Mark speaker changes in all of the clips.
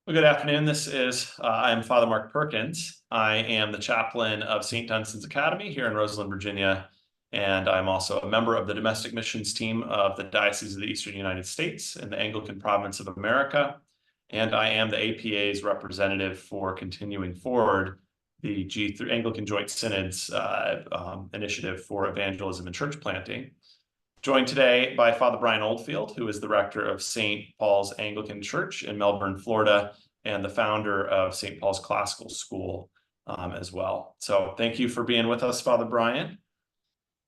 Speaker 1: Well, good afternoon. I'm Father Mark Perkins. I am the chaplain of St. Dunstan's Academy here in Roseland, Virginia, and I'm also a member of the domestic missions team of the Diocese of the Eastern United States in the Anglican Province of America. And I am the APA's representative for Continuing Forward, the G3 Anglican Joint Synod's initiative for evangelism and church planting. Joined today by Father Brian Oldfield, who is the rector of St. Paul's Anglican Church in Melbourne, Florida, and the founder of St. Paul's Classical School as well. So thank you for being with us, Father Brian.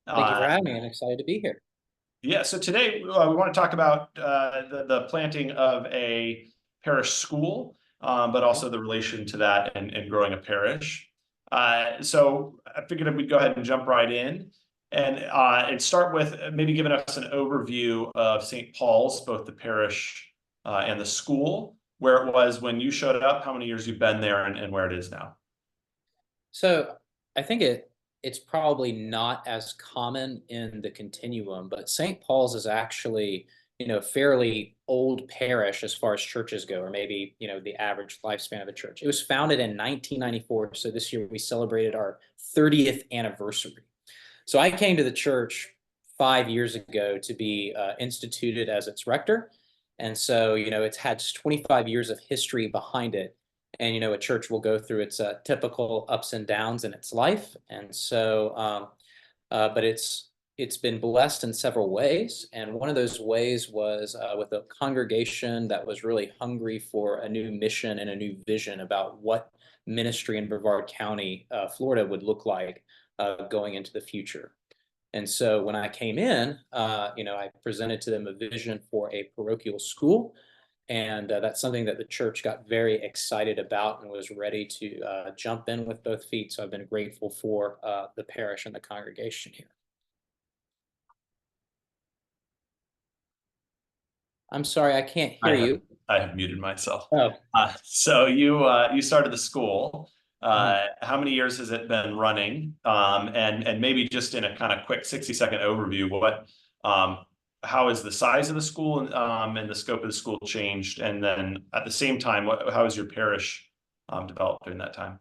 Speaker 2: Thank you for having me. I'm excited to be here.
Speaker 1: Yeah, so today we want to talk about the planting of a parish school, but also the relation to that and growing a parish. So I figured we'd go ahead and jump right in and start with maybe giving us an overview of St. Paul's, both the parish and the school, where it was when you showed up, how many years you've been there, and where it is now.
Speaker 2: So I think it's probably not as common in the continuum, but St. Paul's is actually, fairly old parish as far as churches go, or maybe, the average lifespan of a church. It was founded in 1994. So this year we celebrated our 30th anniversary. So I came to the church 5 years ago to be instituted as its rector. And so, it's had 25 years of history behind it. And, a church will go through its typical ups and downs in its life. And so, but it's been blessed in several ways. And one of those ways was with a congregation that was really hungry for a new mission and a new vision about what ministry in Brevard County, Florida would look like going into the future. And so when I came in, I presented to them a vision for a parochial school. And that's something that the church got very excited about and was ready to jump in with both feet. So I've been grateful for the parish and the congregation here. I'm sorry, I can't hear you.
Speaker 1: I have muted myself.
Speaker 2: Oh.
Speaker 1: So you started the school.
Speaker 2: Mhm.
Speaker 1: How many years has it been running? And maybe just in a kind of quick 60-second overview, how is the size of the school and the scope of the school changed? And then at the same time, how has your parish developed during that time?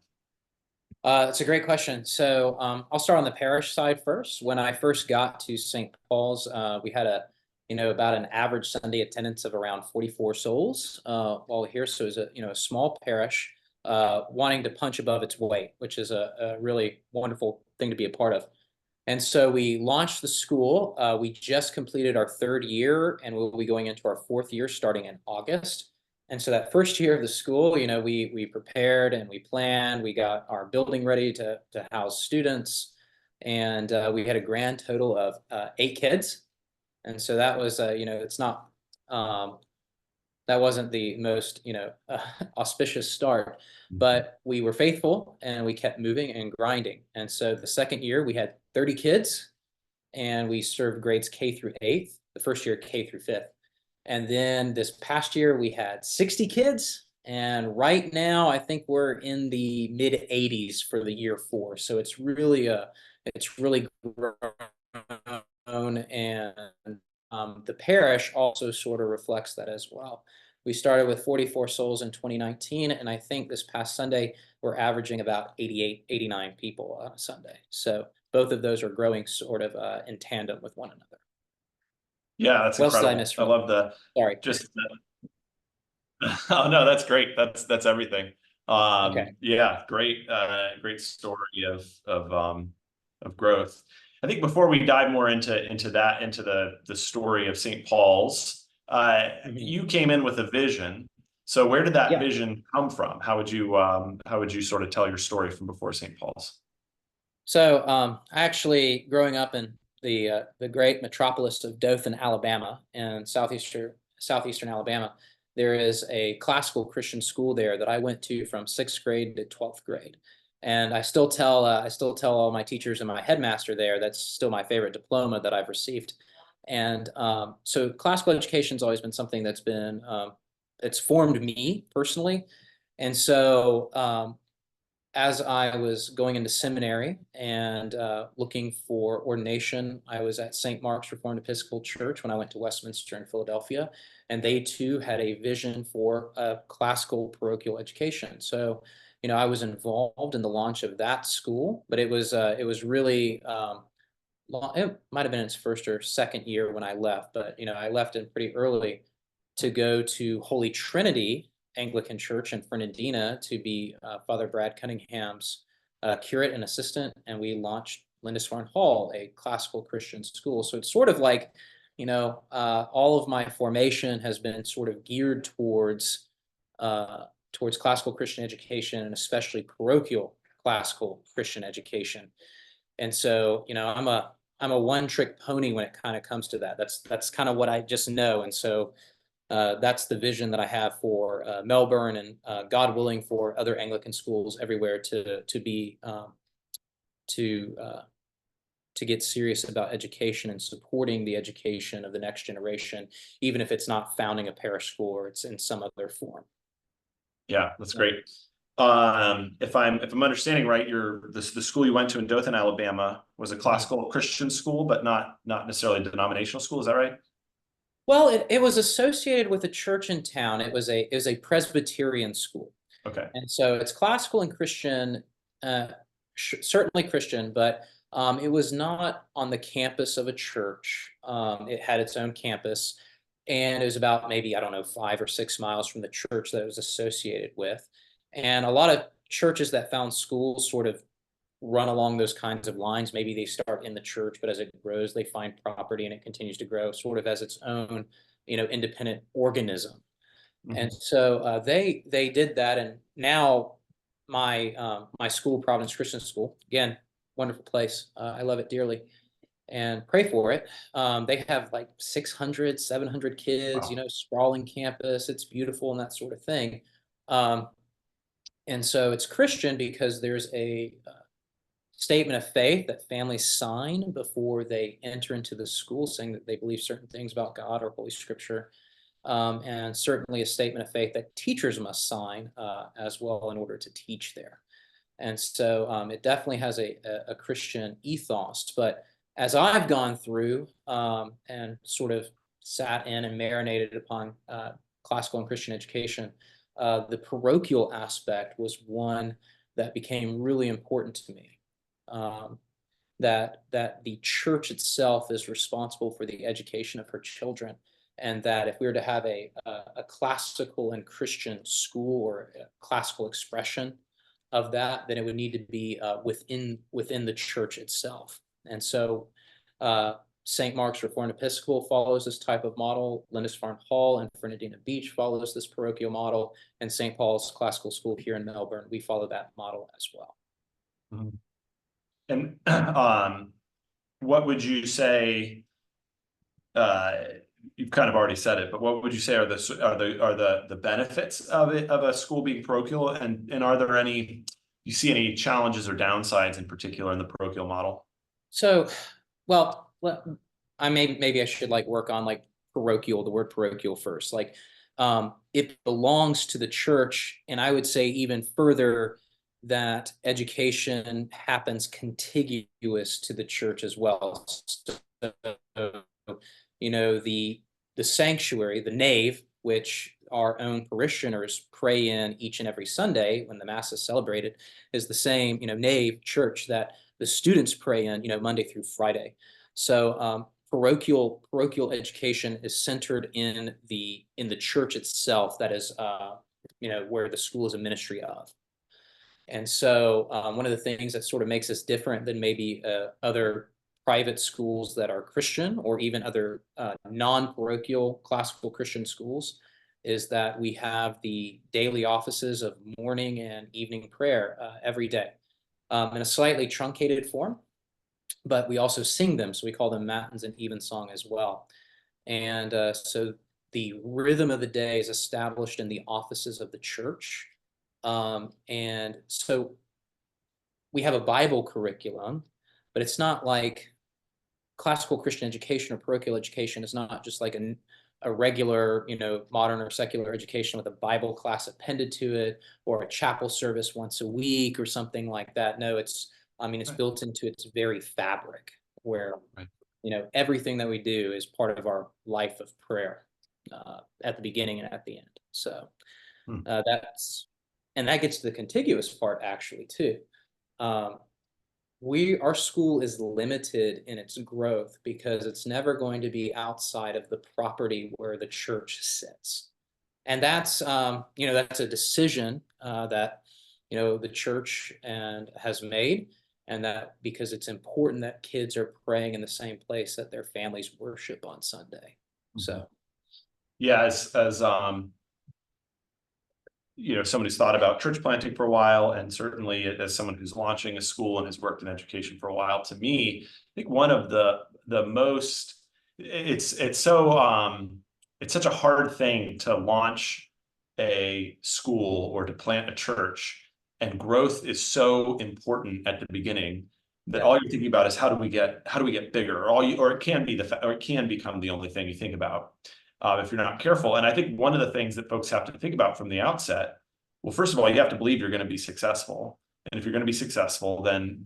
Speaker 2: It's a great question. So I'll start on the parish side first. When I first got to St. Paul's, we had about an average Sunday attendance of around 44 souls while here. So it's a small parish wanting to punch above its weight, which is a really wonderful thing to be a part of. And so we launched the school. We just completed our 3rd year, and we'll be going into our 4th year starting in August. And so that first year of the school, we prepared and we planned. We got our building ready to house students, and we had a grand total of 8 kids. And so that was, it's not that wasn't the most, auspicious start, but we were faithful and we kept moving and grinding. And so the 2nd year we had 30 kids and we served grades K through 8th, the first year K through 5th. And then this past year we had 60 kids. And right now I think we're in the mid 80s for the year 4. So it's really grown, and the parish also sort of reflects that as well. We started with 44 souls in 2019, and I think this past Sunday we're averaging about 88, 89 people on a Sunday. So both of those are growing sort of in tandem with one another.
Speaker 1: Yeah, that's
Speaker 2: What else did I
Speaker 1: incredible.
Speaker 2: miss
Speaker 1: I love the
Speaker 2: Sorry.
Speaker 1: just. Oh no, that's great. That's everything.
Speaker 2: Okay.
Speaker 1: Yeah, great story of growth. I think before we dive more into the story of St. Paul's, you came in with a vision. So where did that
Speaker 2: Yeah.
Speaker 1: vision come from? How would you sort of tell your story from before St. Paul's?
Speaker 2: So actually growing up in the great metropolis of Dothan, Alabama, and southeastern Alabama, there is a classical Christian school there that I went to from 6th grade to 12th grade. And I still tell all my teachers and my headmaster there that's still my favorite diploma that I've received. And so classical education's always been something that's been it's formed me personally. And so as I was going into seminary and looking for ordination, I was at St. Mark's Reformed Episcopal Church when I went to Westminster in Philadelphia. and they too had a vision for a classical parochial education. So, I was involved in the launch of that school, but it was really it might have been its first or second year when I left, but I left in pretty early to go to Holy Trinity Anglican Church in Fernandina to be Father Brad Cunningham's curate and assistant, and we launched Lindisfarne Hall, a classical Christian school. So it's sort of like, all of my formation has been sort of geared towards classical Christian education, and especially parochial classical Christian education. And so, I'm a one-trick pony when it kind of comes to that. That's kind of what I just know. And so that's the vision that I have for Melbourne, and God willing, for other Anglican schools everywhere to be to get serious about education and supporting the education of the next generation, even if it's not founding a parish school or it's in some other form.
Speaker 1: Yeah, that's great. If I'm understanding right, the school you went to in Dothan, Alabama, was a classical Christian school, but not necessarily a denominational school. Is that right?
Speaker 2: Well, it was associated with a church in town. It was a Presbyterian school.
Speaker 1: Okay.
Speaker 2: And so it's classical and Christian, certainly Christian, but it was not on the campus of a church. It had its own campus, and it was about maybe, I don't know, 5 or 6 miles from the church that it was associated with. And a lot of churches that found schools sort of run along those kinds of lines. Maybe they start in the church, but as it grows, they find property and it continues to grow sort of as its own, independent organism. And so they did that, and now my school, Providence Christian School, again, wonderful place. I love it dearly, and pray for it. They have like 600, 700 kids,
Speaker 1: Wow.
Speaker 2: sprawling campus. It's beautiful and that sort of thing. Um, and so it's Christian because there's a statement of faith that families sign before they enter into the school, saying that they believe certain things about God or Holy Scripture. And certainly a statement of faith that teachers must sign as well in order to teach there. And so it definitely has a Christian ethos. But as I've gone through and sort of sat in and marinated upon classical and Christian education, the parochial aspect was one that became really important to me. That the church itself is responsible for the education of her children, and that if we were to have a classical and Christian school, or a classical expression of that, then it would need to be within the church itself. And so St. Mark's Reformed Episcopal follows this type of model. Lindisfarne Hall and Fernandina Beach follows this parochial model, and St. Paul's Classical School here in Melbourne, we follow that model as well.
Speaker 1: Mm-hmm. And what would you say? You've kind of already said it, but what would you say are the benefits of a school being parochial, and are there any, you see any challenges or downsides in particular in the parochial model?
Speaker 2: So, well, maybe I should work on parochial, the word parochial first. It belongs to the church, and I would say even further that education happens contiguous to the church as well. So, the sanctuary, the nave, which our own parishioners pray in each and every Sunday when the Mass is celebrated, is the same, nave church that the students pray in, Monday through Friday. So parochial education is centered in the church itself. That is, where the school is a ministry of. And so one of the things that sort of makes us different than maybe other private schools that are Christian, or even other non-parochial classical Christian schools, is that we have the daily offices of morning and evening prayer every day in a slightly truncated form, but we also sing them. So we call them matins and evensong as well. And so the rhythm of the day is established in the offices of the church. And so we have a Bible curriculum, but it's not like classical Christian education or parochial education is not just like a regular, modern or secular education with a Bible class appended to it, or a chapel service once a week or something like that. No, it's built into its very fabric, where, everything that we do is part of our life of prayer. at the beginning and at the end. So
Speaker 1: Hmm.
Speaker 2: and that gets to the contiguous part actually too. Um, our school is limited in its growth because it's never going to be outside of the property where the church sits. And that's a decision that, the church has made, and that because it's important that kids are praying in the same place that their families worship on Sunday.
Speaker 1: Mhm.
Speaker 2: So,
Speaker 1: Yeah, someone who's thought about church planting for a while, and certainly as someone who's launching a school and has worked in education for a while, to me, I think one of the most it's such a hard thing to launch a school or to plant a church, and growth is so important at the beginning that
Speaker 2: yeah.
Speaker 1: all you're thinking about is how do we get bigger, or it can be or it can become the only thing you think about if you're not careful. And I think one of the things that folks have to think about from the outset, well, first of all, you have to believe you're going to be successful. And if you're going to be successful, then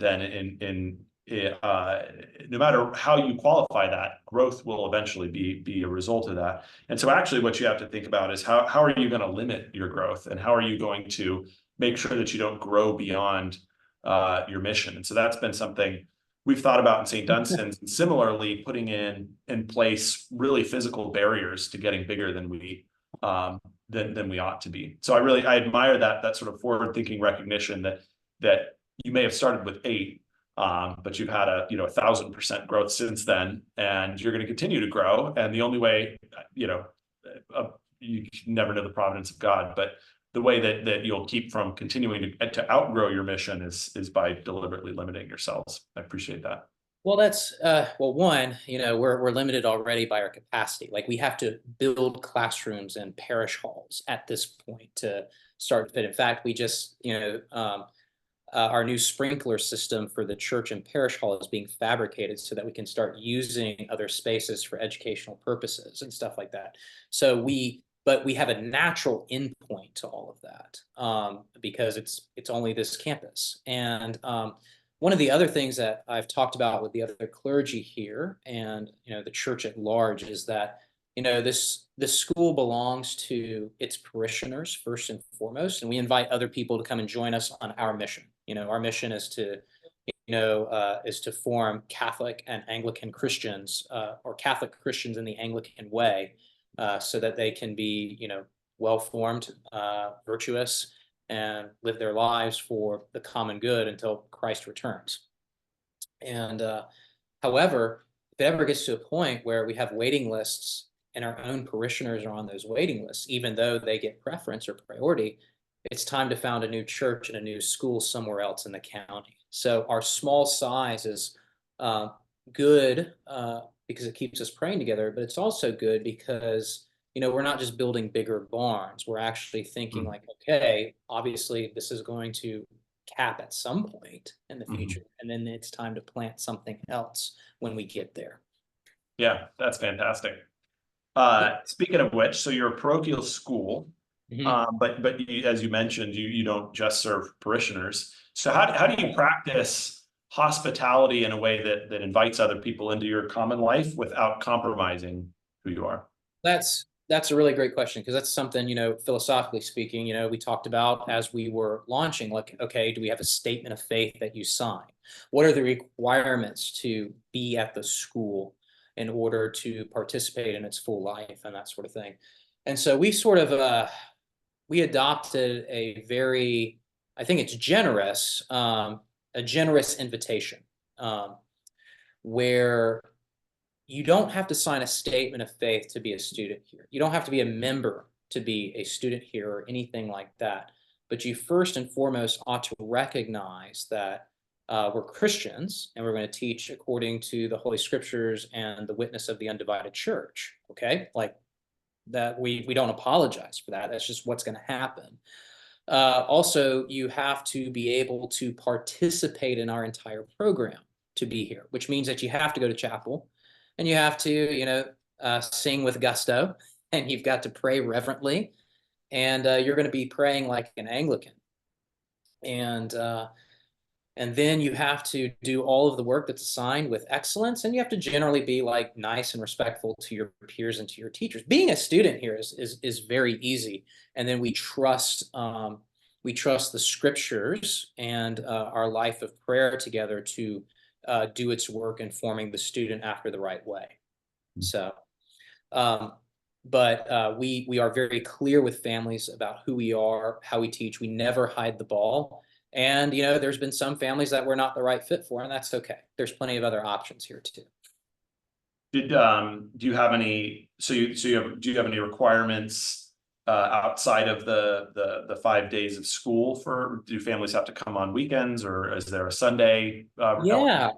Speaker 1: no matter how you qualify that, growth will eventually be a result of that. And so actually what you have to think about is how are you going to limit your growth, and how are you going to make sure that you don't grow beyond your mission. And so that's been something we've thought about in St. Dunstan's, and similarly putting in place really physical barriers to getting bigger than we ought to be. So I admire that sort of forward thinking recognition that you may have started with 8, but you've had 1,000% growth since then, and you're going to continue to grow. And the only way, you can never know the providence of God, but the way that you'll keep from continuing to outgrow your mission is by deliberately limiting yourselves. I appreciate that.
Speaker 2: Well, one, we're limited already by our capacity. Like we have to build classrooms and parish halls at this point to start fit. In fact, we just, our new sprinkler system for the church and parish hall is being fabricated so that we can start using other spaces for educational purposes and stuff like that. But we have a natural endpoint to all of that because it's only this campus. And one of the other things that I've talked about with the other clergy here and the church at large is that this school belongs to its parishioners first and foremost, and we invite other people to come and join us on our mission. Our mission is to form Catholic and Anglican Christians, or Catholic Christians in the Anglican way, so that they can be, well-formed, virtuous, and live their lives for the common good until Christ returns. And however, if it ever gets to a point where we have waiting lists and our own parishioners are on those waiting lists, even though they get preference or priority, it's time to found a new church and a new school somewhere else in the county. So our small size is good because it keeps us praying together, but it's also good because we're not just building bigger barns. We're actually thinking like, okay, obviously this is going to cap at some point in the future, and then it's time to plant something else when we get there.
Speaker 1: Yeah, that's fantastic. Speaking of which, so you're a parochial school, but as you mentioned, you don't just serve parishioners. So how do you practice hospitality in a way that invites other people into your common life without compromising who you are?
Speaker 2: That's a really great question, because that's something, philosophically speaking, we talked about as we were launching, like, okay, do we have a statement of faith that you sign? What are the requirements to be at the school in order to participate in its full life and that sort of thing? And so we adopted I think it's generous, a generous invitation, where you don't have to sign a statement of faith to be a student here. You don't have to be a member to be a student here or anything like that. But you first and foremost ought to recognize that we're Christians and we're going to teach according to the Holy Scriptures and the witness of the undivided church. Okay, like that, we don't apologize for that. That's just what's going to happen. Also, you have to be able to participate in our entire program to be here, which means that you have to go to chapel and you have to, sing with gusto, and you've got to pray reverently, and you're going to be praying like an Anglican. And And then you have to do all of the work that's assigned with excellence, and you have to generally be like nice and respectful to your peers and to your teachers. Being a student here is very easy, and then we trust the scriptures and our life of prayer together to do its work in forming the student after the right way. So, um, but we are very clear with families about who we are, how we teach. We never hide the ball. And there's been some families that we're not the right fit for, and that's okay. There's plenty of other options here too.
Speaker 1: Do you have any, do you have any requirements outside of the 5 days of school do families have to come on weekends, or is there a Sunday?
Speaker 2: Yeah,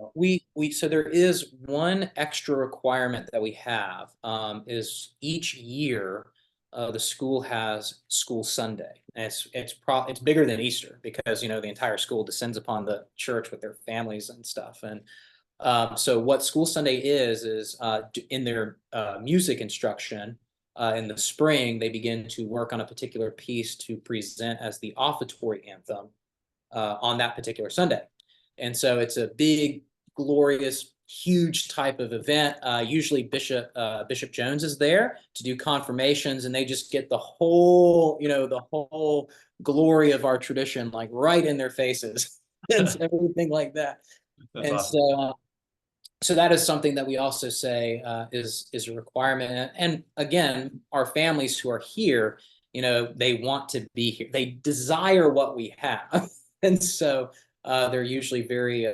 Speaker 2: so there is one extra requirement that we have, is each year the school has school Sunday. And it's bigger than Easter because the entire school descends upon the church with their families and stuff. And so what School Sunday is in their music instruction in the spring, they begin to work on a particular piece to present as the offertory anthem on that particular Sunday. And so it's a big, glorious, huge type of event. Usually Bishop Jones is there to do confirmations, and they just get the whole glory of our tradition like right in their faces and everything like that.
Speaker 1: That's
Speaker 2: And
Speaker 1: awesome.
Speaker 2: so that is something that we also say is a requirement. And again, our families who are here, they want to be here. They desire what we have, and so they're usually very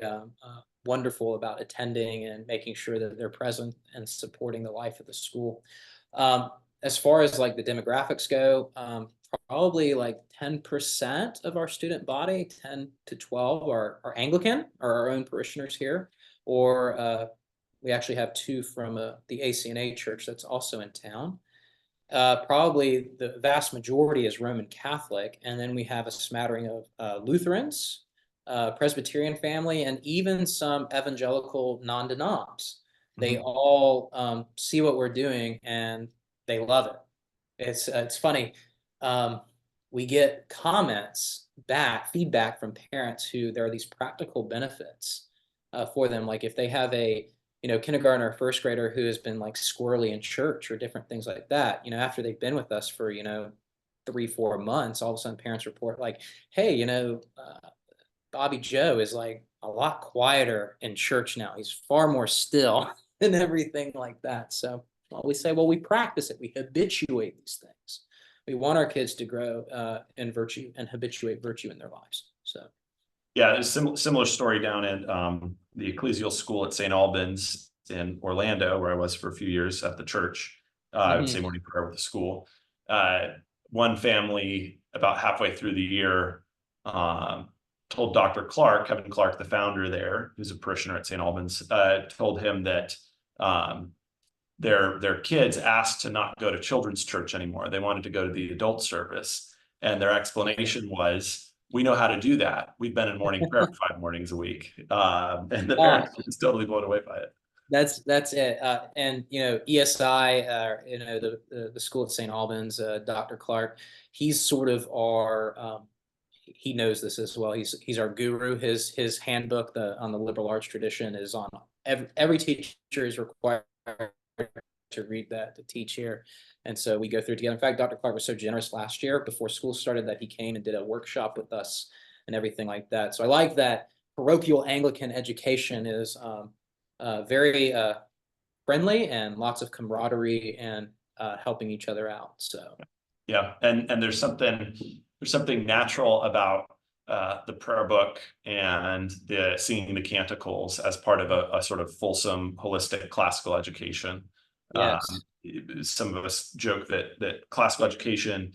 Speaker 2: wonderful about attending and making sure that they're present and supporting the life of the school. As far as like the demographics go, probably like 10% of our student body, 10 to 12, are Anglican, are our own parishioners here. Or we actually have two from the ACNA church that's also in town. Probably the vast majority is Roman Catholic, and then we have a smattering of Lutherans, Presbyterian family, and even some evangelical non-denoms. They all see what we're doing and they love it. It's funny. We get feedback from parents who there are these practical benefits for them. Like if they have a kindergartner or first grader who has been like squirrely in church or different things like that, after they've been with us for 3-4 months, all of a sudden parents report like, hey, Bobby Joe is like a lot quieter in church now. He's far more still and everything like that. So we say, well, we practice it. We habituate these things. We want our kids to grow in virtue and habituate virtue in their lives. So.
Speaker 1: Yeah, it's similar story down at the ecclesial school at St. Albans in Orlando, where I was for a few years at the church. I would say morning prayer with the school. One family about halfway through the year told Dr. Clark, Kevin Clark, the founder there, who's a parishioner at St. Albans, told him that their kids asked to not go to children's church anymore. They wanted to go to the adult service. And their explanation was, we know how to do that. We've been in morning prayer 5 mornings a week. And the parents was totally blown away by it.
Speaker 2: That's it. And ESI, the school at St. Albans, Dr. Clark, he's sort of our he knows this as well. He's our guru. His handbook on the liberal arts tradition is on every teacher is required to read that to teach here. And so we go through it together. In fact, Dr. Clark was so generous last year before school started that he came and did a workshop with us and everything like that. So I like that parochial Anglican education is very friendly and lots of camaraderie and helping each other out. So
Speaker 1: yeah, and there's something natural about the prayer book and the singing the canticles as part of a sort of fulsome, holistic classical education.
Speaker 2: yes.
Speaker 1: Some of us joke that classical education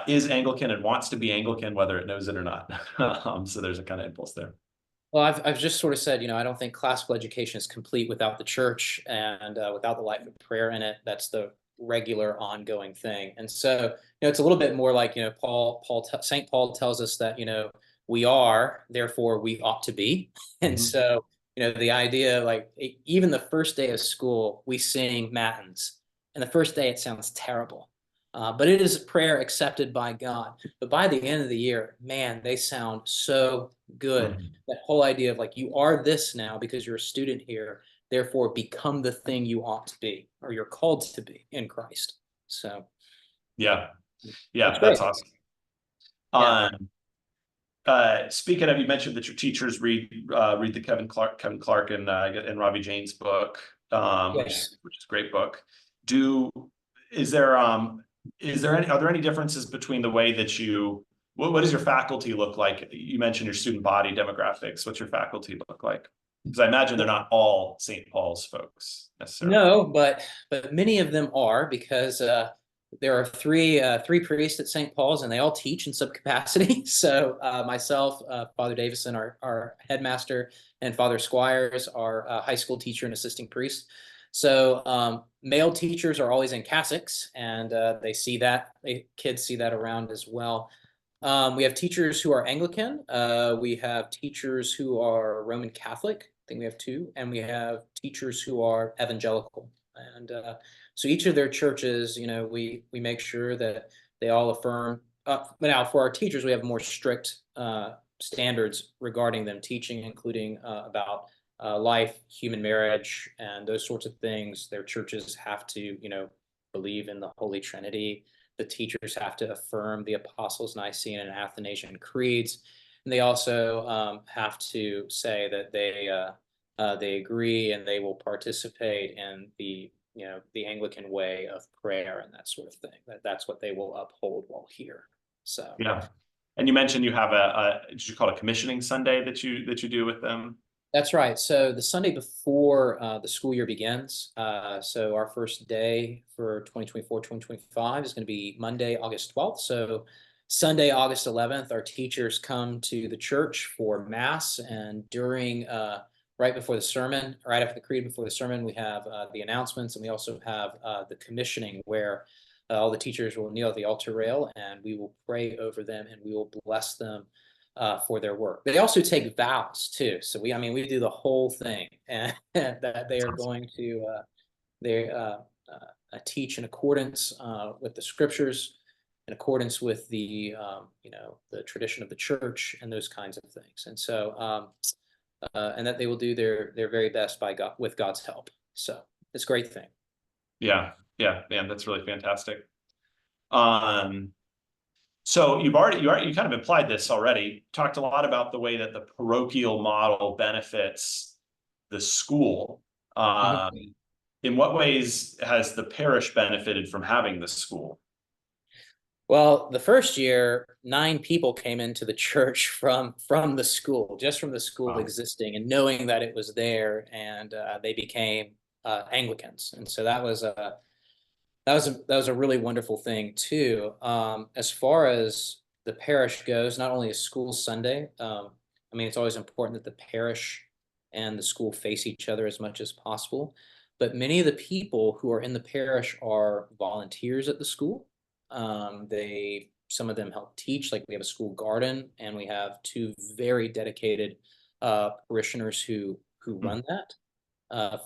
Speaker 1: is Anglican and wants to be Anglican, whether it knows it or not. So there's a kind of impulse there.
Speaker 2: Well, I've just sort of said, I don't think classical education is complete without the church and without the life of prayer in it. That's the regular ongoing thing. And so, it's a little bit more like, St. Paul tells us that, we are, therefore we ought to be. And so, the idea, like even the first day of school, we sing matins, and the first day it sounds terrible. But it is a prayer accepted by God. But by the end of the year, man, they sound so good.
Speaker 1: Mhm.
Speaker 2: That whole idea of like, you are this now because you're a student here, therefore become the thing you ought to be, or you're called to be in Christ. So
Speaker 1: Yeah,
Speaker 2: it's
Speaker 1: yeah,
Speaker 2: great.
Speaker 1: that's awesome.
Speaker 2: Yeah.
Speaker 1: Um, Speaking of, you mentioned that your teachers read the Kevin Clark and Robbie Jane's book,
Speaker 2: Yes.
Speaker 1: which is a great book. Do is there any are there any differences between the way that what does your faculty look like? You mentioned your student body demographics. What's your faculty look like? Because I imagine they're not all St. Paul's folks necessarily.
Speaker 2: No, but many of them are because there are three priests at St. Paul's, and they all teach in some capacity. So myself, Father Davison, our headmaster, and Father Squires, our high school teacher and assisting priest. So male teachers are always in cassocks, and kids see that around as well. We have teachers who are Anglican. We have teachers who are Roman Catholic. I think we have two, and we have teachers who are evangelical. And so each of their churches, we make sure that they all affirm. But now for our teachers, we have more strict standards regarding them teaching, including about life, human marriage, and those sorts of things. Their churches have to, believe in the Holy Trinity. The teachers have to affirm the Apostles' Nicene and Athanasian creeds. And they also have to say that they agree and they will participate in the Anglican way of prayer and that sort of thing. That's what they will uphold while here. So
Speaker 1: Yeah. And you mentioned you have did you call it a commissioning Sunday that you do with them?
Speaker 2: that's right. So the Sunday before the school year begins, so our first day for 2024-2025 is going to be Monday, August 12th. So Sunday, August 11th, our teachers come to the church for Mass, and right before the sermon, right after the creed before the sermon, we have the announcements, and we also have the commissioning where all the teachers will kneel at the altar rail, and we will pray over them, and we will bless them for their work. They also take vows too. So we do the whole thing, and that they are going to they teach in accordance with the scriptures, in accordance with the tradition of the church and those kinds of things. And so and that they will do their very best by God with God's help. So it's a great thing.
Speaker 1: Yeah, yeah, man, that's really fantastic. Um, So you kind of implied this already, talked a lot about the way that the parochial model benefits the school. Um,
Speaker 2: Mhm.
Speaker 1: in what ways has the parish benefited from having this school?
Speaker 2: Well, the first year, 9 people came into the church from the school, just from the school
Speaker 1: Wow.
Speaker 2: existing and knowing that it was there, and they became Anglicans, and so that was a really wonderful thing too. As far as the parish goes, not only is school Sunday, it's always important that the parish and the school face each other as much as possible. But many of the people who are in the parish are volunteers at the school. Some of them help teach, like we have a school garden, and we have two very dedicated parishioners who
Speaker 1: Hmm.
Speaker 2: run that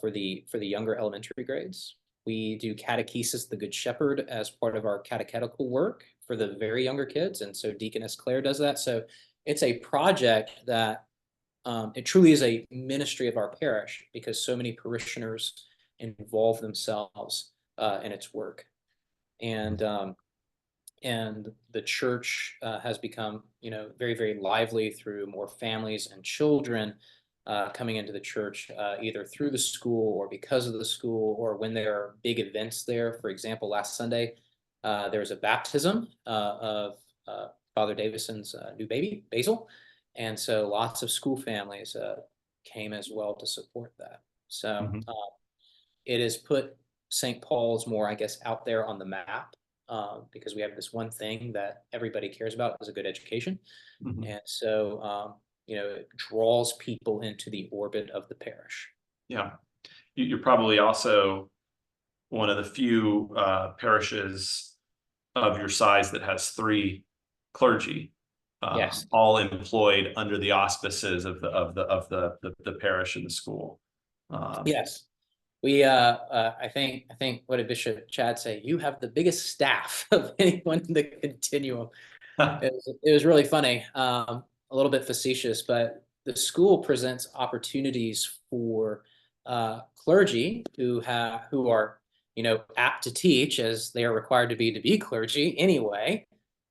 Speaker 2: for the younger elementary grades. We do catechesis, the Good Shepherd, as part of our catechetical work for the very younger kids. And so Deaconess Claire does that. So it's a project that it truly is a ministry of our parish because so many parishioners involve themselves in its work. And the church has become, very, very lively through more families and children coming into the church, either through the school or because of the school, or when there are big events there. For example, last Sunday, there was a baptism of Father Davison's new baby, Basil. And so lots of school families came as well to support that. So
Speaker 1: Hmm.
Speaker 2: it has put St. Paul's more, I guess, out there on the map because we have this one thing that everybody cares about is a good education.
Speaker 1: Hmm.
Speaker 2: And so, it draws people into the orbit of the parish.
Speaker 1: Yeah, you're probably also one of the few parishes of your size that has three clergy,
Speaker 2: Yes.
Speaker 1: all employed under the auspices of the parish and the school. Um,
Speaker 2: Yes. I think what did Bishop Chad say? You have the biggest staff of anyone in the continuum. It was really funny, a little bit facetious, but the school presents opportunities for clergy who are apt to teach, as they are required to be clergy anyway.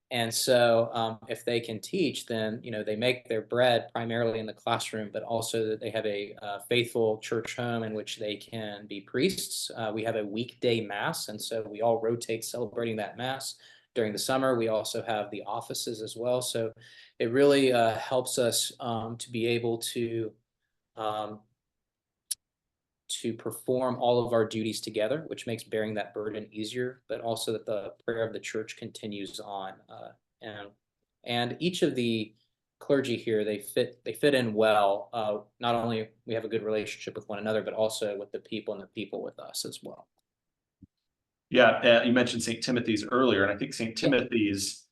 Speaker 2: And so, if they can teach, then they make their bread primarily in the classroom, but also that they have a faithful church home in which they can be priests. We have a weekday mass, and so we all rotate celebrating that mass during the summer. We also have the offices as well, so it really helps us to be able um, to perform all of our duties together, which makes bearing that burden easier, but also that the prayer of the church continues on. And and each of the clergy here, they fit in well. Not only we have a good relationship with one another, but also with the people and the people with us as well.
Speaker 1: Yeah, you mentioned St. Timothy's earlier, and I think St.
Speaker 2: Yeah.
Speaker 1: Timothy's,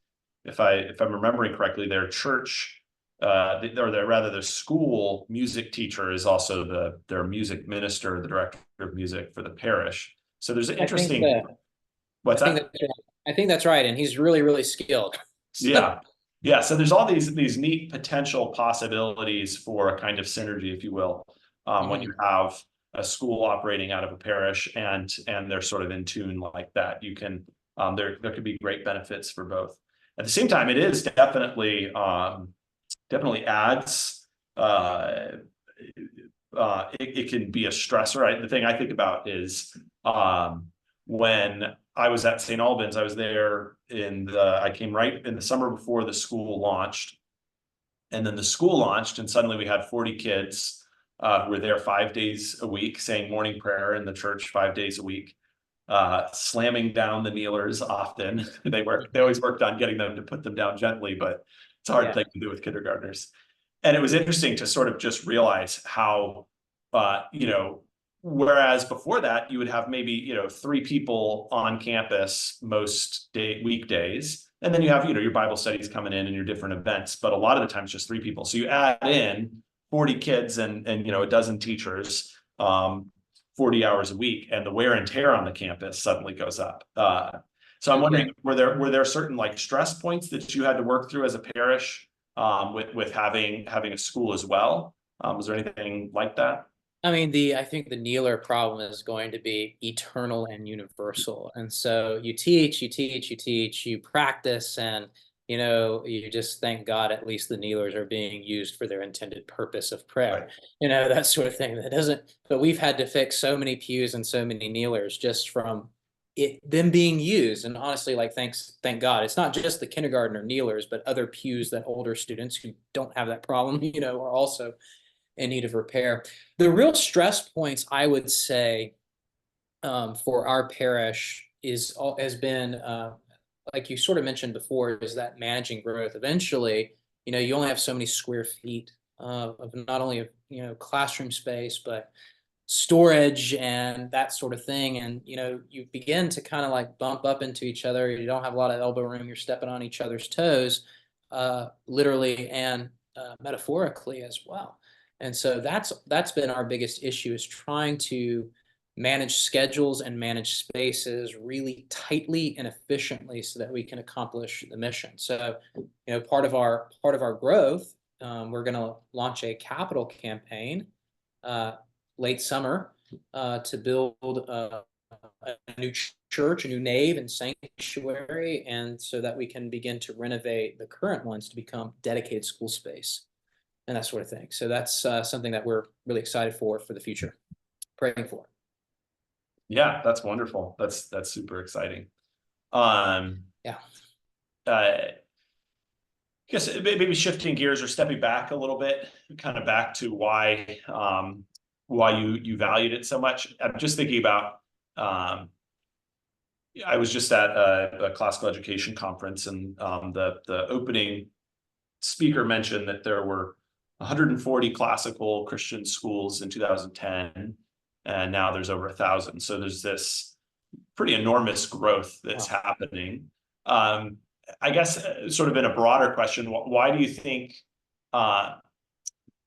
Speaker 1: if I'm remembering correctly, their church, or their school music teacher is also their music minister, the director of music for the parish. So there's an
Speaker 2: I think
Speaker 1: interesting.
Speaker 2: that I
Speaker 1: What's
Speaker 2: think
Speaker 1: that?
Speaker 2: that's right. I think that's right, and he's really, really skilled. So,
Speaker 1: Yeah. Yeah. So there's all these neat potential possibilities for a kind of synergy, if you will, when
Speaker 2: mhm.
Speaker 1: you have a school operating out of a parish and they're sort of in tune like that. You can there could be great benefits for both. At the same time, it is definitely adds it can be a stressor. The thing I think about is when I was at St. Albans, I was there I came right in the summer before the school launched. And then the school launched, and suddenly we had 40 kids who were there 5 days a week, saying morning prayer in the church 5 days a week, slamming down the kneelers often. They always worked on getting them to put them down gently, but it's a hard
Speaker 2: Yeah.
Speaker 1: thing to do with kindergartners. And it was interesting to sort of just realize how, whereas before that you would have maybe, 3 people on campus most weekdays, and then you have, your Bible studies coming in and your different events, but a lot of the times just 3 people. So you add in 40 kids and a dozen teachers, 40 hours a week, and the wear and tear on the campus suddenly goes up. So I'm
Speaker 2: Okay.
Speaker 1: wondering, were there certain like stress points that you had to work through as a parish with having a school as well? Was there anything like that?
Speaker 2: I mean, I think the kneeler problem is going to be eternal and universal. And so you teach, you teach, you teach, you practice, and you just thank God at least the kneelers are being used for their intended purpose of prayer.
Speaker 1: Right.
Speaker 2: That sort of thing. That doesn't, but we've had to fix so many pews and so many kneelers just from them being used. And honestly, like thank God, it's not just the kindergartner kneelers, but other pews that older students who don't have that problem, are also in need of repair. The real stress points, I would say, for our parish has been, like you sort of mentioned before, is that managing growth. Eventually, you only have so many square feet of not only of classroom space, but storage and that sort of thing. And you begin to kind of like bump up into each other. You don't have a lot of elbow room. You're stepping on each other's toes, literally and metaphorically as well. And so that's been our biggest issue, is trying to manage schedules and manage spaces really tightly and efficiently so that we can accomplish the mission. So, part of our growth, we're going to launch a capital campaign late summer to build a new church, a new nave and sanctuary, and so that we can begin to renovate the current ones to become dedicated school space and that sort of thing. So that's something that we're really excited for the future, praying for.
Speaker 1: Yeah, that's wonderful. That's super exciting. Um,
Speaker 2: Yeah.
Speaker 1: I guess maybe shifting gears or stepping back a little bit, kind of back to why you valued it so much. I'm just thinking about I was just at a classical education conference, and the opening speaker mentioned that there were 140 classical Christian schools in 2010, and now there's over 1,000. So there's this pretty enormous growth that's
Speaker 2: Wow.
Speaker 1: happening. I guess sort of in a broader question, why do you think uh,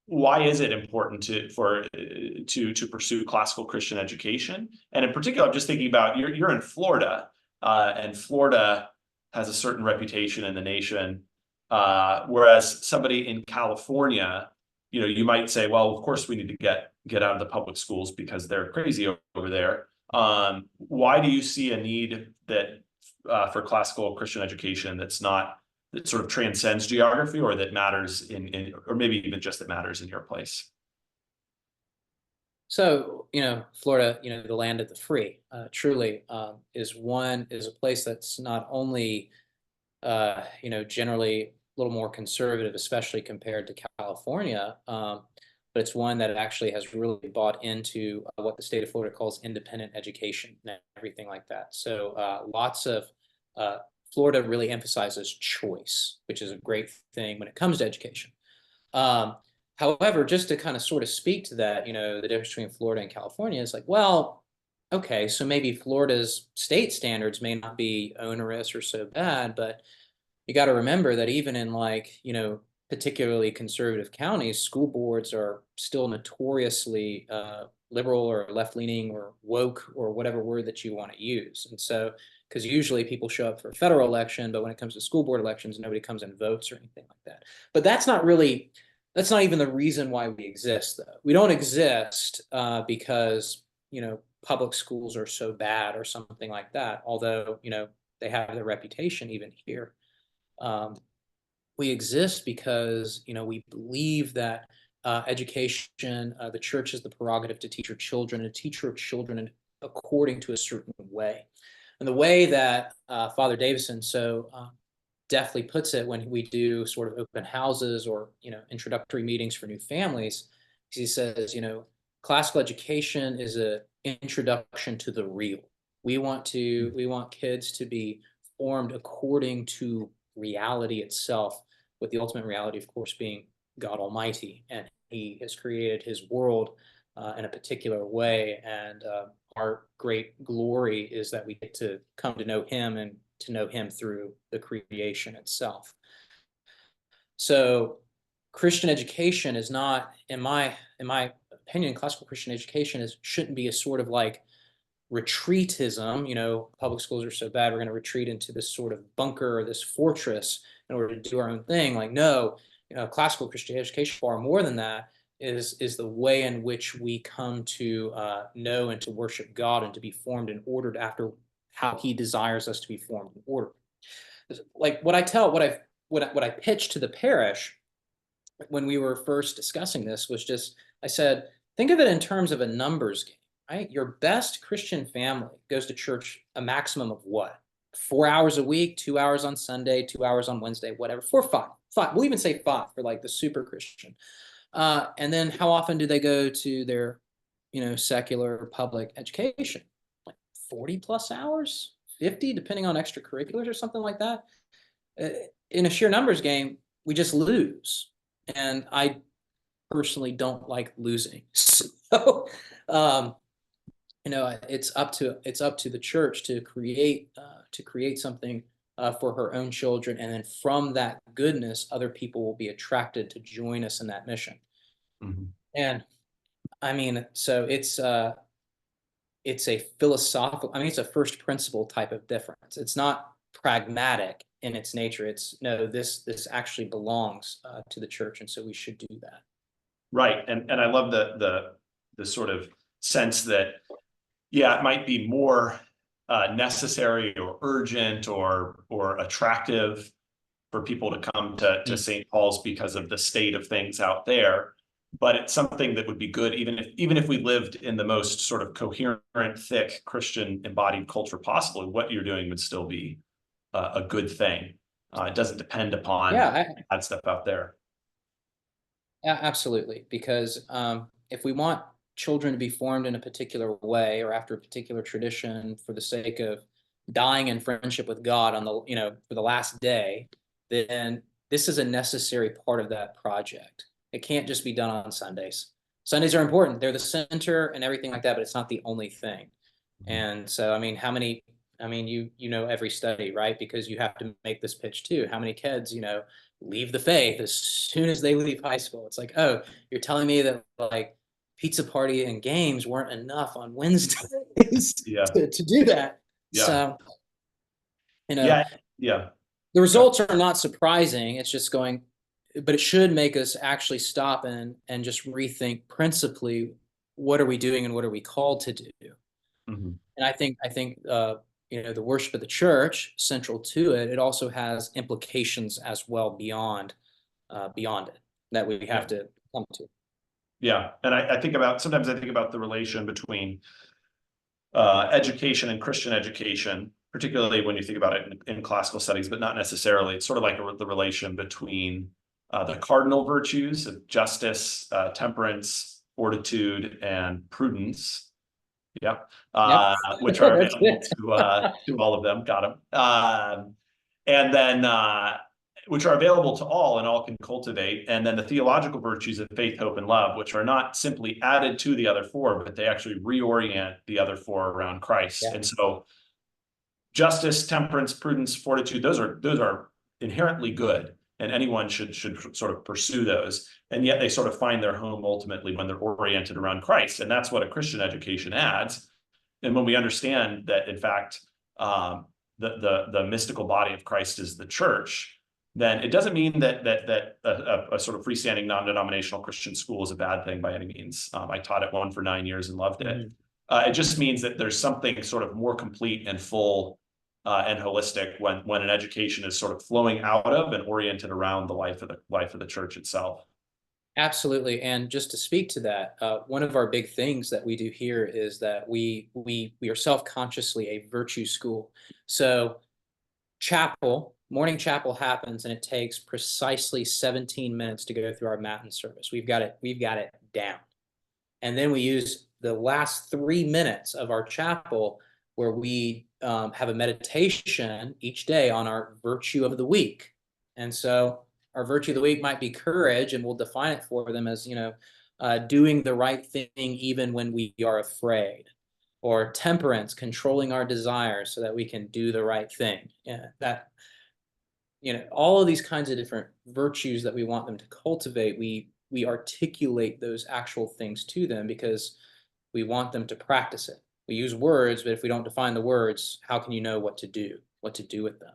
Speaker 1: why is it important to pursue classical Christian education? And in particular, I'm just thinking about you're in Florida, and Florida has a certain reputation in the nation, whereas somebody in California, you might say, well, of course we need to get out of the public schools because they're crazy over there. Why do you see a need that for classical Christian education that sort of transcends geography, or that matters or maybe even just that matters in your place?
Speaker 2: So, Florida, the land of the free, truly is a place that's not only, generally a little more conservative, especially compared to California, but it's one that actually has really bought into what the state of Florida calls independent education and everything like that. So, lots of Florida really emphasizes choice, which is a great thing when it comes to education. Um, However, just to kind of sort of speak to that, the difference between Florida and California is like, well, okay, so maybe Florida's state standards may not be onerous or so bad, but you got to remember that even in like, particularly conservative counties, school boards are still notoriously liberal or left-leaning or woke or whatever word that you want to use. And so, because usually people show up for a federal election, but when it comes to school board elections, nobody comes and votes or anything like that. But that's not even the reason why we exist, though. We don't exist because, public schools are so bad or something like that, although, they have their reputation even here. We exist because we believe that education, the church is the prerogative to teach your children and teach your children according to a certain way. And the way that Father Davison so deftly puts it when we do sort of open houses or introductory meetings for new families, he says, classical education is an introduction to the real. We want kids to be formed according to reality itself, with the ultimate reality, of course, being God Almighty, and He has created His world in a particular way, and our great glory is that we get to come to know Him and to know Him through the creation itself. So, Christian education is not, in my opinion, classical Christian education shouldn't be a sort of like retreatism. Public schools are so bad, we're going to retreat into this sort of bunker or this fortress in order to do our own thing. Like, no, classical Christian education, far more than that, is the way in which we come to know and to worship God and to be formed and ordered after how He desires us to be formed and ordered. Like what I pitched to the parish when we were first discussing this was just, I said, think of it in terms of a numbers game. Right? Your best Christian family goes to church a maximum of what? 4 hours a week, 2 hours on Sunday, 2 hours on Wednesday, whatever. 4, 5. We'll even say 5 for like the super Christian. And then how often do they go to their, secular public education? Like 40 plus hours, 50, depending on extracurriculars or something like that. In a sheer numbers game, we just lose. And I personally don't like losing. So, it's up to the church to create something for her own children, and then from that goodness, other people will be attracted to join us in that mission.
Speaker 1: Mm-hmm.
Speaker 2: And I mean, so it's a philosophical. I mean, it's a first principle type of difference. It's not pragmatic in its nature. It's no, this actually belongs to the church, and so we should do that.
Speaker 1: Right, and I love the sort of sense that, yeah, it might be more necessary or urgent or attractive for people to come to St. Paul's because of the state of things out there, but it's something that would be good even if we lived in the most sort of coherent, thick Christian embodied culture possible. What you're doing would still be a good thing. It doesn't depend upon bad stuff out there.
Speaker 2: Yeah, absolutely. Because if we want children to be formed in a particular way or after a particular tradition for the sake of dying in friendship with God on for the last day, then this is a necessary part of that project. It can't just be done on Sundays. Sundays are important. They're the center and everything like that, but it's not the only thing. And so, I mean, how many I mean, you know every study, right? Because you have to make this pitch too. How many kids, leave the faith as soon as they leave high school? It's like, oh, you're telling me that like pizza party and games weren't enough on Wednesdays
Speaker 1: Yeah.
Speaker 2: to do that.
Speaker 1: Yeah.
Speaker 2: So, you know,
Speaker 1: Yeah. Yeah.
Speaker 2: the
Speaker 1: Go.
Speaker 2: results are not surprising. It's just going, but it should make us actually stop and just rethink principally what are we doing and what are we called to do.
Speaker 1: Mhm.
Speaker 2: And I think the worship of the church central to it. It also has implications as well beyond it that we have
Speaker 1: Yeah.
Speaker 2: to come to.
Speaker 1: Yeah. And sometimes I think about the relation between education and Christian education, particularly when you think about it in classical studies, but not necessarily. It's sort of like the relation between the cardinal virtues of justice, temperance, fortitude, and prudence. Yeah,
Speaker 2: Yep,
Speaker 1: which are
Speaker 2: that's
Speaker 1: available
Speaker 2: it.
Speaker 1: to all of them. Got them. And then which are available to all and all can cultivate. And then the theological virtues of faith, hope, and love, which are not simply added to the other four, but they actually reorient the other four around Christ.
Speaker 2: Yeah,
Speaker 1: And so justice, temperance, prudence, fortitude, those are inherently good. And anyone should sort of pursue those. And yet they sort of find their home ultimately when they're oriented around Christ. And that's what a Christian education adds. And when we understand that, in fact, the mystical body of Christ is the church, then it doesn't mean that a sort of freestanding non-denominational Christian school is a bad thing by any means. I taught at one for 9 years and loved it.
Speaker 2: Mhm.
Speaker 1: It just means that there's something sort of more complete and full and holistic when an education is sort of flowing out of and oriented around the life of the church itself.
Speaker 2: Absolutely. And just to speak to that, one of our big things that we do here is that we are self-consciously a virtue school. So morning chapel happens and it takes precisely 17 minutes to go through our matin service. We've got it down. And then we use the last 3 minutes of our chapel where we have a meditation each day on our virtue of the week. And so our virtue of the week might be courage, and we'll define it for them as, doing the right thing even when we are afraid, or temperance, controlling our desires so that we can do the right thing. Yeah, all of these kinds of different virtues that we want them to cultivate, we articulate those actual things to them because we want them to practice it. We use words, but if we don't define the words, how can you know what to do with them?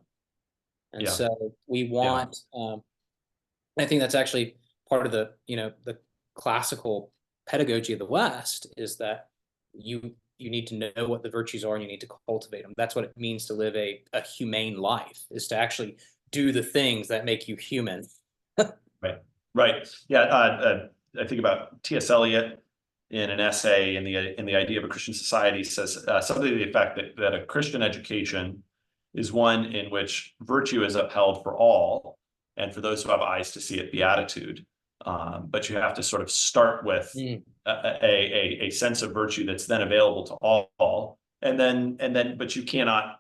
Speaker 2: And
Speaker 1: Yeah,
Speaker 2: so we
Speaker 1: yeah,
Speaker 2: want, I think that's actually part of the classical pedagogy of the West is that you need to know what the virtues are and you need to cultivate them. That's what it means to live a humane life, is to actually do the things that make you human.
Speaker 1: right, right. Yeah, I think about T.S. Eliot in an essay in the idea of a Christian society says something to the effect that a Christian education is one in which virtue is upheld for all, and for those who have eyes to see it, beatitude. But you have to sort of start with
Speaker 2: Mm,
Speaker 1: a sense of virtue that's then available to all, but you cannot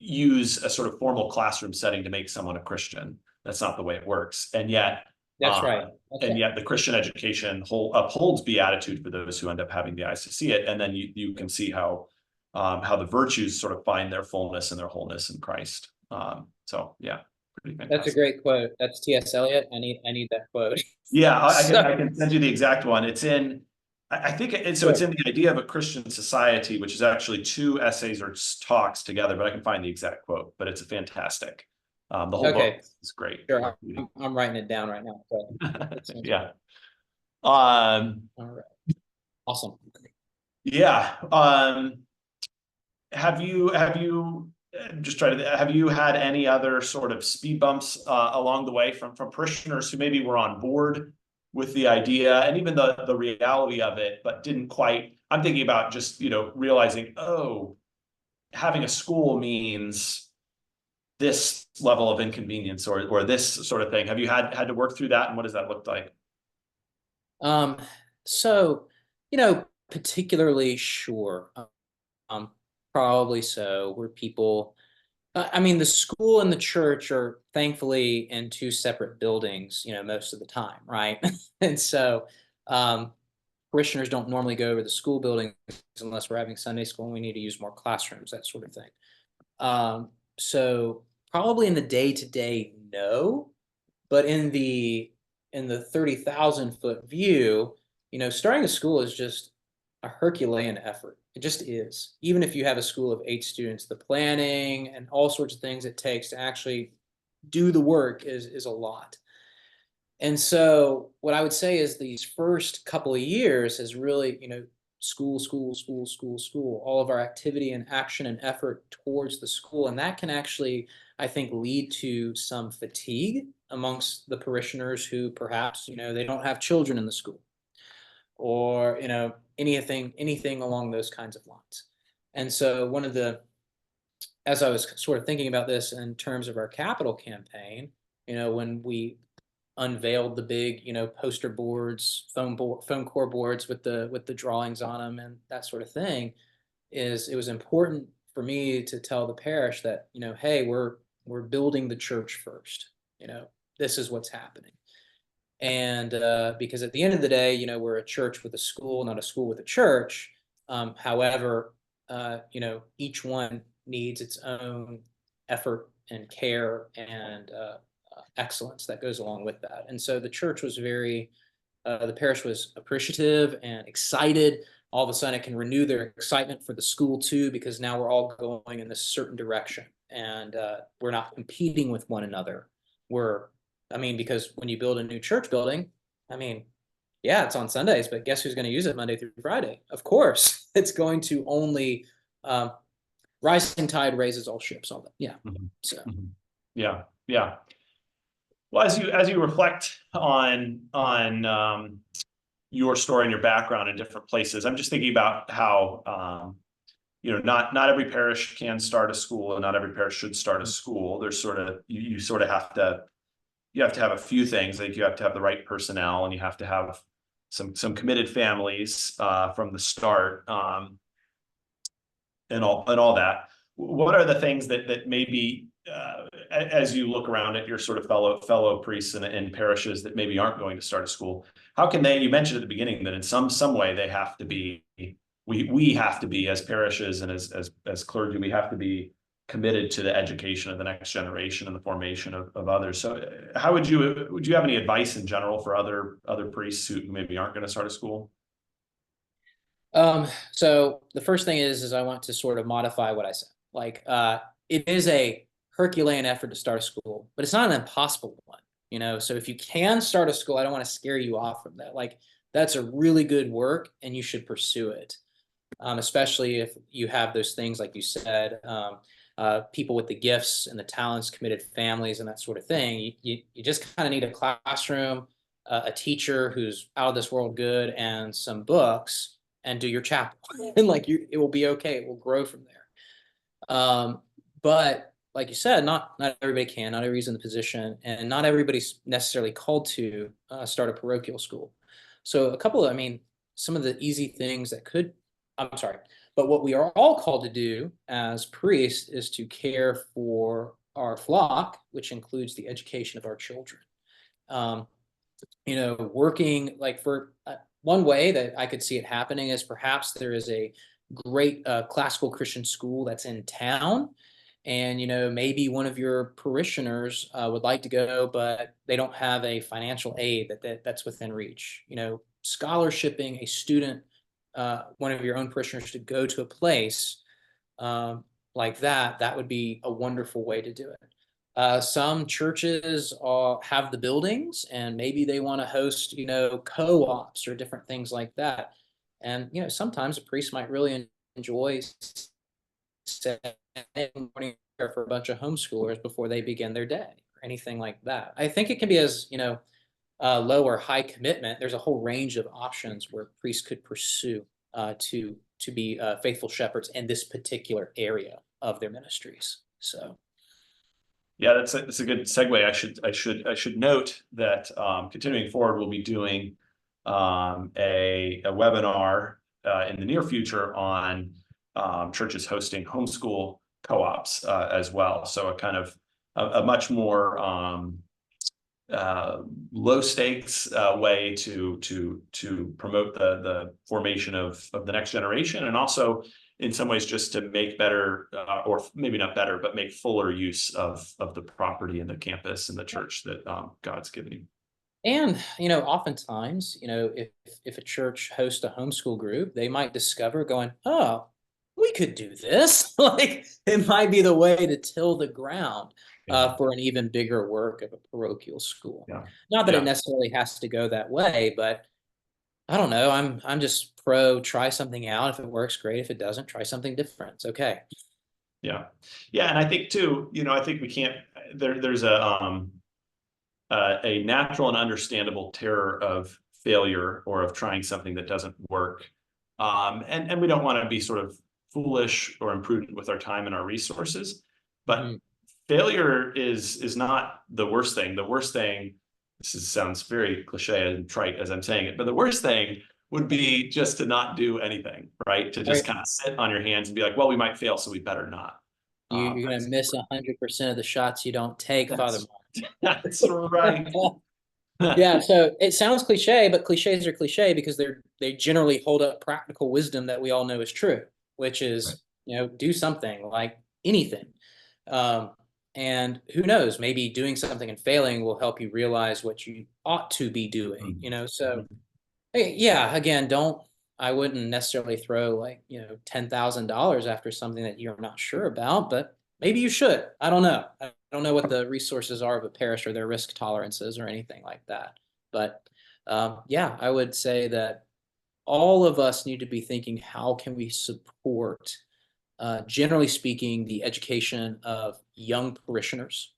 Speaker 1: use a sort of formal classroom setting to make someone a Christian. That's not the way it works.
Speaker 2: that's
Speaker 1: Uh,
Speaker 2: right. That's
Speaker 1: and
Speaker 2: right.
Speaker 1: yet the Christian education upholds beatitude for those who end up having the eyes to see it. And then you can see how the virtues sort of find their fullness and their wholeness in Christ. So yeah, pretty
Speaker 2: That's a
Speaker 1: fantastic.
Speaker 2: great quote. That's T.S. Eliot. I need that quote.
Speaker 1: Yeah, I can
Speaker 2: So,
Speaker 1: I can send you the exact one. I think it's
Speaker 2: sure.
Speaker 1: in the idea of a Christian society, which is actually two essays or talks together, but I can find the exact quote, but it's a fantastic. The whole book
Speaker 2: Okay,
Speaker 1: is great.
Speaker 2: sure. I'm writing it down right now. So that sounds
Speaker 1: Yeah. Um,
Speaker 2: all right. Awesome.
Speaker 1: yeah. Have you just try to have you had any other sort of speed bumps along the way from parishioners who maybe were on board with the idea and even the reality of it, but didn't quite? I'm thinking about just realizing, oh, having a school means this level of inconvenience or this sort of thing. Have you had to work through that, and what does that look like?
Speaker 2: Um, so, particularly sure. Um, Probably so. Where people, I mean, the school and the church are thankfully in two separate buildings, most of the time, right? And so, um, parishioners don't normally go over the school buildings unless we're having Sunday school and we need to use more classrooms, that sort of thing. So probably in the day-to-day, no, but in the 30,000-foot view, starting a school is just a Herculean effort. It just is. Even if you have a school of 8 students, the planning and all sorts of things it takes to actually do the work is a lot. And so what I would say is these first couple of years is really, school, school, school, school, school, all of our activity and action and effort towards the school. And that can actually, I think, lead to some fatigue amongst the parishioners who perhaps, they don't have children in the school, or, anything along those kinds of lines. And so as I was sort of thinking about this in terms of our capital campaign, when we unveiled the big, poster boards, phone core boards with the drawings on them and that sort of thing, it was important for me to tell the parish that, hey, we're building the church first. This is what's happening. And because at the end of the day, we're a church with a school, not a school with a church. However, each one needs its own effort and care and excellence that goes along with that. And so the church was the parish was appreciative and excited. All of a sudden it can renew their excitement for the school too, because now we're all going in this certain direction and we're not competing with one another. Because when you build a new church building, yeah, it's on Sundays, but guess who's going to use it Monday through Friday? Of course, it's going to only rising tide raises all ships. All that, yeah.
Speaker 1: Mm-hmm.
Speaker 2: So,
Speaker 1: yeah. Well, as you reflect on your story and your background in different places, I'm just thinking about how not every parish can start a school, and not every parish should start a school. There's sort of you sort of have to have a few things. Like you have to have the right personnel, and you have to have some committed families from the start, and all that. What are the things that maybe as you look around at your sort of fellow priests and parishes that maybe aren't going to start a school, how can they? You mentioned at the beginning that in some way they have to be. We have to be, as parishes and as clergy, we have to be committed to the education of the next generation and the formation of others. So how would you have any advice in general for other priests who maybe aren't going to start a school?
Speaker 2: So the first thing is I want to sort of modify what I said. Like, it is a Herculean effort to start a school, but it's not an impossible one, So if you can start a school, I don't want to scare you off from that. Like, that's a really good work and you should pursue it. Especially if you have those things, like you said, people with the gifts and the talents, committed families and that sort of thing. You just kind of need a classroom, a teacher who's out of this world good, and some books, and do your chapel. And it will be okay. It will grow from there. But like you said, not everybody can, not everybody's in the position, and not everybody's necessarily called to start a parochial school. So some of the easy things but what we are all called to do as priests is to care for our flock, which includes the education of our children. Working for one way that I could see it happening is perhaps there is a great classical Christian school that's in town, and maybe one of your parishioners would like to go, but they don't have a financial aid that's within reach. Scholarshiping a student, one of your own parishioners, to go to a place like that would be a wonderful way to do it. Some churches have the buildings, and maybe they want to host, co-ops or different things like that. And sometimes a priest might really enjoy staying for a bunch of homeschoolers before they begin their day, or anything like that. I think it can be as low or high commitment. There's a whole range of options where priests could pursue to be faithful shepherds in this particular area of their ministries. So,
Speaker 1: yeah, that's a good segue. I should note that Continuing Forward will be doing a webinar in the near future on churches hosting homeschool co-ops as well. So a kind of a much more low stakes way to promote the formation of the next generation, and also in some ways just to make better or maybe not better, but make fuller use of the property and the campus and the church that God's given you.
Speaker 2: And, oftentimes, if a church hosts a homeschool group, they might discover going, oh, we could do this. Like it might be the way to till the ground
Speaker 1: Yeah.
Speaker 2: for an even bigger work of a parochial school.
Speaker 1: Yeah.
Speaker 2: Not that it
Speaker 1: Yeah.
Speaker 2: necessarily has to go that way, but I don't know. I'm just pro try something out. If it works, great. If it doesn't, try something different. It's okay.
Speaker 1: Yeah. Yeah. And I think too, I think we can't, there's a natural and understandable terror of failure or of trying something that doesn't work. And we don't want to be sort of foolish or imprudent with our time and our resources, but
Speaker 2: Mhm.
Speaker 1: failure is not the worst thing. The worst thing, sounds very cliche and trite as I'm saying it, but the worst thing would be just to not do anything, right? To just
Speaker 2: Right.
Speaker 1: kind of sit on your hands and be like, well, we might fail, so we better not.
Speaker 2: You're going to miss 100% of the shots you don't take, Father.
Speaker 1: That's, that's right.
Speaker 2: Yeah, so it sounds cliche, but cliches are cliche because they generally hold up practical wisdom that we all know is true, which
Speaker 1: Right.
Speaker 2: is, do something like anything. Um, and who knows, maybe doing something and failing will help you realize what you ought to be doing, So hey, yeah, again, I wouldn't necessarily throw like, $10,000 after something that you're not sure about, but maybe you should. I don't know. I don't know what the resources are of a parish or their risk tolerances or anything like that. But yeah, I would say that all of us need to be thinking, how can we support, generally speaking, the education of young parishioners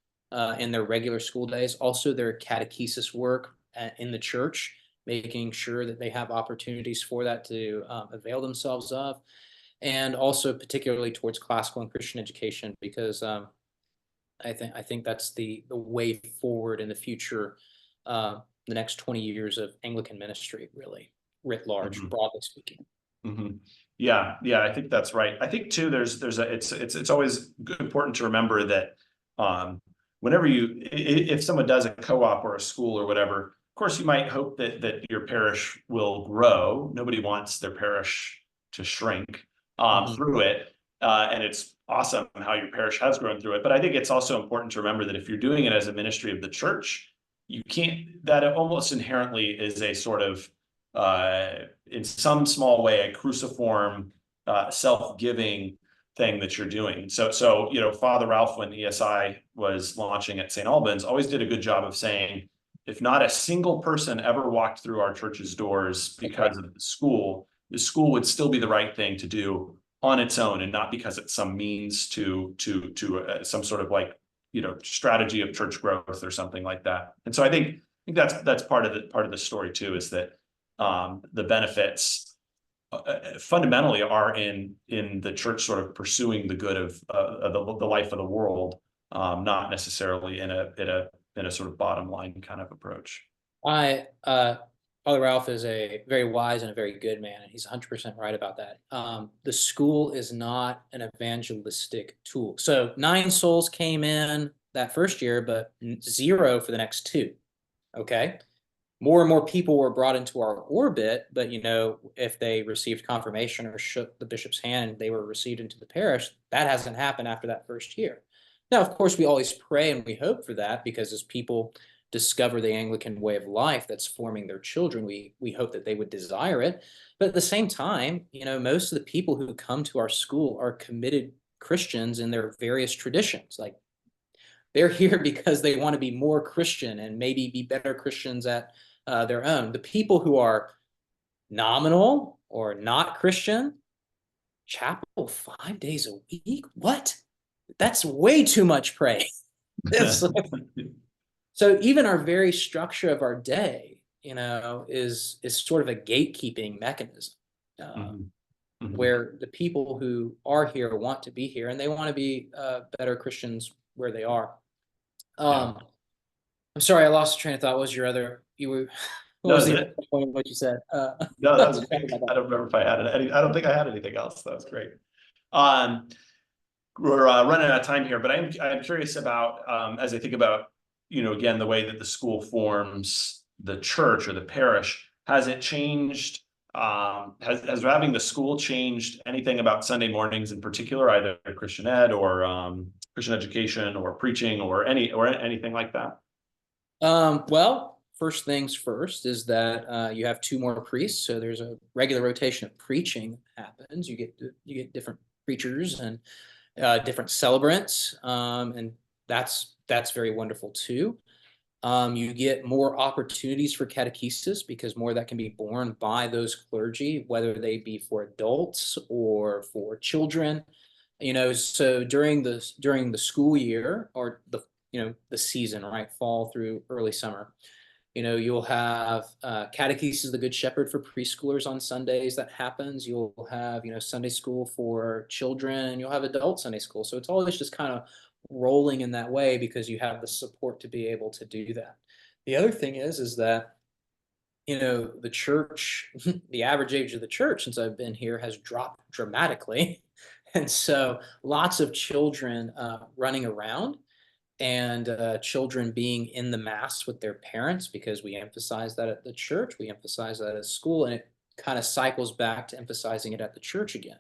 Speaker 2: in their regular school days, also their catechesis work in the church, making sure that they have opportunities for that to avail themselves of, and also particularly towards classical and Christian education, because I think that's the way forward in the future, the next 20 years of Anglican ministry, really writ large,
Speaker 1: Mhm.
Speaker 2: broadly speaking.
Speaker 1: Mhm. Yeah, yeah, I think that's right. I think too, it's always important to remember that whenever if someone does a co-op or a school or whatever, of course you might hope that your parish will grow. Nobody wants their parish to shrink
Speaker 2: Mhm.
Speaker 1: through it. And it's awesome how your parish has grown through it. But I think it's also important to remember that if you're doing it as a ministry of the church, you can't, that almost inherently is a sort of in some small way, a cruciform, self-giving thing that you're doing. So Father Ralph, when ESI was launching at St. Albans, always did a good job of saying, if not a single person ever walked through our church's doors because of the school would still be the right thing to do on its own, and not because it's some means to some sort of like strategy of church growth or something like that. And so I think that's part of the story too, is that the benefits fundamentally are in the church sort of pursuing the good of the life of the world, not necessarily in a sort of bottom line kind of approach.
Speaker 2: I Father Ralph is a very wise and a very good man, and he's 100% right about that. The school is not an evangelistic tool. So 9 souls came in that first year, but 0 for the next 2. Okay. More and more people were brought into our orbit, but if they received confirmation or shook the bishop's hand, they were received into the parish. That hasn't happened after that first year. Now, of course, we always pray and we hope for that, because as people discover the Anglican way of life that's forming their children, we hope that they would desire it. But at the same time, most of the people who come to our school are committed Christians in their various traditions. Like, they're here because they want to be more Christian and maybe be better Christians at their own. The people who are nominal or not Christian, chapel 5 days a week? What? That's way too much praise. So even our very structure of our day, is sort of a gatekeeping mechanism,
Speaker 1: Mhm. Mhm.
Speaker 2: where the people who are here want to be here, and they want to be better Christians where they are.
Speaker 1: Yeah.
Speaker 2: I'm sorry, I lost the train of thought. What was your other? What
Speaker 1: No,
Speaker 2: was
Speaker 1: that's
Speaker 2: the
Speaker 1: it.
Speaker 2: other point of what you said?
Speaker 1: No, that was
Speaker 2: Sorry
Speaker 1: great.
Speaker 2: about
Speaker 1: I
Speaker 2: that.
Speaker 1: don't remember if I had any. I don't think I had anything else. That was great. Um, we're running out of time here, but I'm curious about as I think about again, the way that the school forms the church or the parish, has it changed? Has having the school changed anything about Sunday mornings in particular, either Christian ed or Christian education or preaching or anything like that?
Speaker 2: Well, first things first is that you have two more priests, so there's a regular rotation of preaching happens. You get different preachers and different celebrants, and that's very wonderful too. You get more opportunities for catechesis because more of that can be borne by those clergy, whether they be for adults or for children. So during the school year or the season, right, fall through early summer, you'll have catechesis of the Good Shepherd for preschoolers on Sundays that happens. You'll have Sunday school for children, and you'll have adult Sunday school. So it's always just kind of rolling in that way because you have the support to be able to do that. The other thing is that the church, the average age of the church since I've been here has dropped dramatically. And so lots of children running around and children being in the mass with their parents because we emphasize that at the church, we emphasize that at school, and it kind of cycles back to emphasizing it at the church again.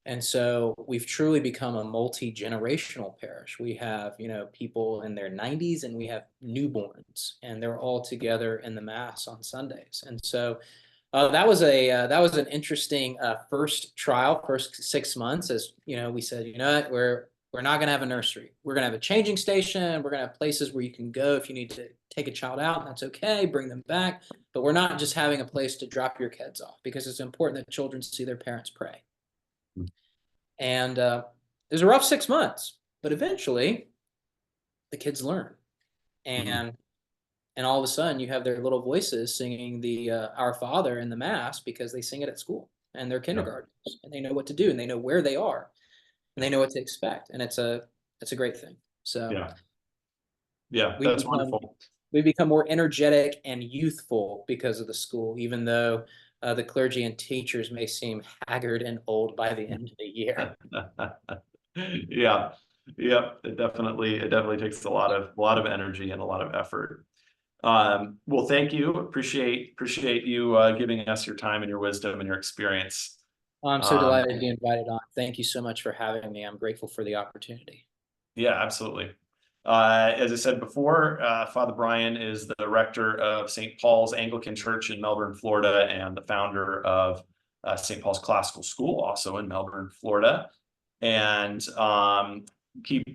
Speaker 2: And so we've truly become a multi-generational parish. We have, people in their 90s and we have newborns, and they're all together in the mass on Sundays. And so that was an interesting first trial, first 6 months. As we said, we're not going to have a nursery. We're going to have a changing station. We're going to have places where you can go if you need to take a child out, and that's okay. Bring them back, but we're not just having a place to drop your kids off because it's important that children see their parents pray. And it was a rough 6 months, but eventually the kids learn, and all of a sudden you have their little voices singing the Our Father in the Mass because they sing it at school and they're kindergartners, and they know what to do and they know where they are and they know what to expect, and it's a great thing. So
Speaker 1: that's wonderful.
Speaker 2: We become more energetic and youthful because of the school, even though the clergy and teachers may seem haggard and old by the end of the year.
Speaker 1: It definitely takes a lot of energy and a lot of effort. Well, thank you. Appreciate you giving us your time and your wisdom and your experience.
Speaker 2: I'm so delighted to be invited on. Thank you so much for having me. I'm grateful for the opportunity.
Speaker 1: Yeah, absolutely. As I said before, Father Brian is the rector of St. Paul's Anglican Church in Melbourne, Florida, and the founder of St. Paul's Classical School, also in Melbourne, Florida. And keep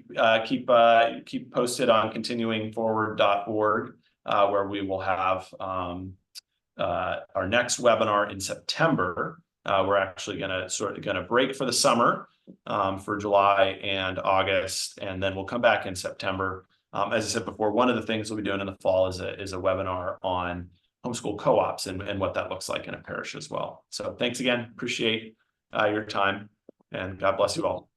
Speaker 1: posted on continuingforward.org, where we will have our next webinar in September. We're actually gonna break for the summer for July and August, and then we'll come back in September. As I said before, one of the things we'll be doing in the fall is a webinar on homeschool co-ops and what that looks like in a parish as well. So thanks again. Appreciate your time, and God bless you all.